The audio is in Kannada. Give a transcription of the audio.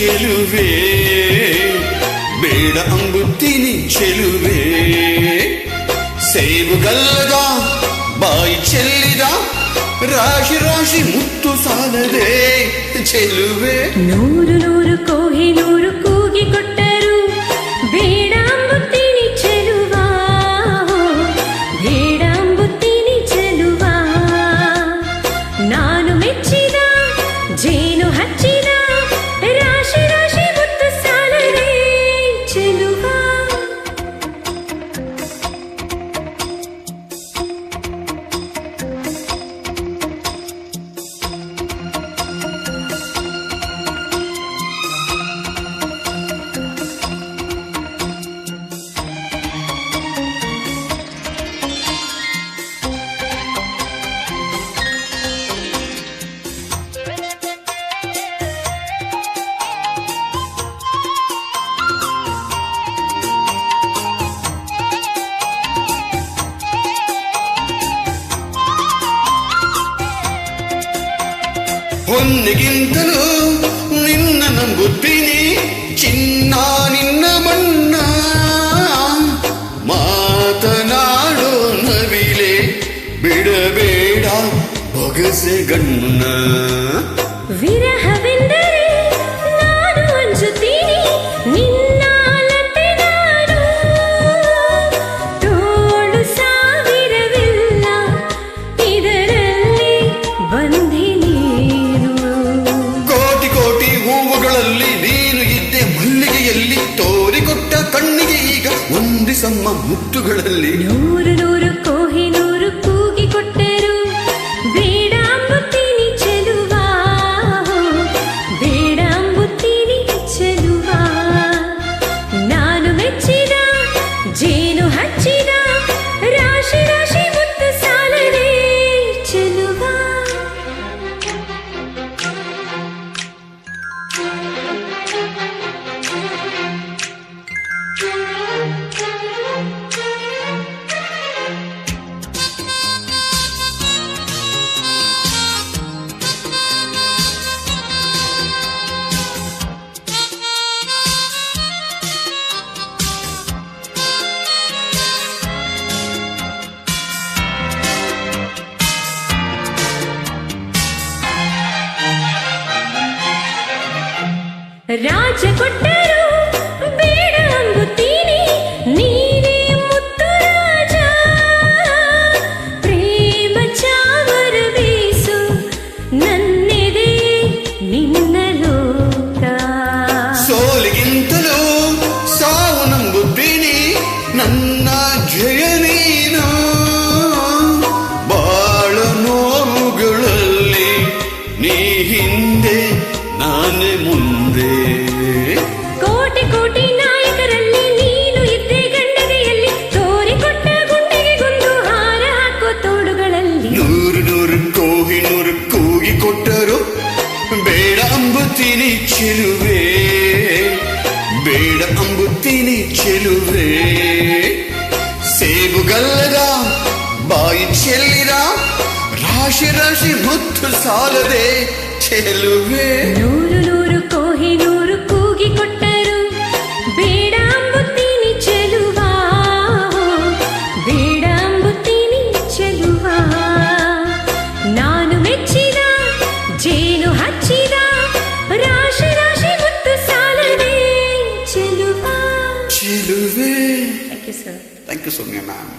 ಚೆಲುವೆ ಬೇಡ ಅಂಬುತ್ತೀನಿ ಚೆಲುವೆ ಸೇಬುಗಲ್ಲದ ಬಾಯಿ ಚೆಲ್ಲಿದ ರಾಶಿ ರಾಶಿ ಮುತ್ತು ಸಾಲದೆ ಚೆಲುವೆ ನೂರು ನೂರು ಕೋಹಿನೂರು ಕೂಗಿ ಕೊಟ್ಟರು ಬೇಡ ಅಂಬುತ್ತೀನಿ ಚೆಲುವ ಬೇಡ ಅಂಬುತ್ತೀನಿ ಚೆಲುವ ನಾನು ಮೆಚ್ಚಿದ ಜೇನು ಹಚ್ಚಿದ ರಾಶಿ ರಾಶಿ ಮುತ್ತು ಸಾಲದೆ ಚೆಲುವ ಹೊನ್ನೆಗಿಂತಲೂ ನಿನ್ನ ನಂಬುತ್ತೀನಿ ಚಿನ್ನ ನಿನ್ನ ಬಣ್ಣ ಮಾತನಾಡೋ ನವಿಲೆ ಬಿಡಬೇಡ ಬೊಗಸೆ ಗಣ್ಣ ವಿರಹವೆಂದರೆ ನಾನು ಅಂಜುತ್ತೀನಿ ನಿನ್ನಲತೆ ನಾನು ತೋಳು ಸಾವಿರವಿಲ್ಲ ಇದರಲ್ಲಿ ಬಂದಿ ನೀನು ಕೋಟಿ ಕೋಟಿ ಹೂವುಗಳಲ್ಲಿ ನೀನು ಇದ್ದೆ ಮಲ್ಲಿಗೆಯಲ್ಲಿ ತೋರಿಕೊಟ್ಟ ಕಣ್ಣಿಗೆ ಈಗ ಒಂದಿಸಮ್ಮ ಮುತ್ತುಗಳಲ್ಲಿ ನೂರು ನೂರು ಕೋಹಿನೂರು ಕೂಗಿ ಕೊಟ್ಟರು ಬೇಡ ಅಂಬುತ್ತೀನಿ ಚೆಲುವ ಬೇಡ ಅಂಬುತ್ತೀನಿ ಚೆಲುವ ನಾನು ಮೆಚ್ಚಿದ ಜೇನು ಹಚ್ಚಿದ ರಾಶಿ ರಾಶಿ ಮುತ್ತು ಸಾಲದೆ ಚೆಲುವ ರಾಜ ಕೊಟ್ಟರು ಬೇಡ ಅಂಬುತ್ತೀನಿ ನೀನೇ ಮುತ್ತು ರಾಜ ಪ್ರೇಮ ಚಾವರ ಬೀಸು ನನ್ನೆದೆ ನಿನ್ನ ಲೋಕ ಸೋಲಿಗಿಂತಲೂ ಸಾವು ನಂಬುತ್ತೀನಿ ನನ್ನ ಜಯ ನೀನು ಬಾಳ ನೋವುಗಳಲ್ಲಿ ನೀ ಹಿಂದೆ ನಾನೇ ಮುಂದೆ ಕೋಟಿ ಕೋಟಿ ನಾಯಕರಲ್ಲಿ ನೀನು ಇದ್ದೆ ಗಂಡನೆಯಲ್ಲಿ ತೋರಿಕೊಟ್ಟ ಗುಂಡಿಗೆ ಗುಂಡು ಹಾರ ಹಾಕೋ ತೋಡುಗಳಲ್ಲಿ ನೂರು ನೂರು ಕೋಹಿನೂರು ಕೂಗಿ ಕೊಟ್ಟರು ಬೇಡ ಅಂಬುತ್ತೀನಿ ಚೆಲುವೆ ಬೇಡ ಅಂಬುತ್ತೀನಿ ಚೆಲುವೆ ಸೇಬುಗಲ್ಲದ ಬಾಯಿ ಚೆಲ್ಲಿದ ರಾಶಿ ರಾಶಿ ಮುತ್ತು ಸಾಲದೆ ಚೆಲುವೆ ನೂರು ನೂರು ಕೋಹಿನೂರು ಕೂಗಿ ಕೊಟ್ಟರು ಬೇಡ ಅಂಬುತ್ತೀನಿ ಚೆಲುವ ಬೇಡ ಅಂಬುತ್ತೀನಿ ಚೆಲುವ ನಾನು ಮೆಚ್ಚಿದ ಜೇನು ಹಚ್ಚಿದ ರಾಶಿ ರಾಶಿ ಮುತ್ತು ಸಾಲದೆ ಚೆಲುವ ಚೆಲುವೆ thank you sir thank you Soumya ma'am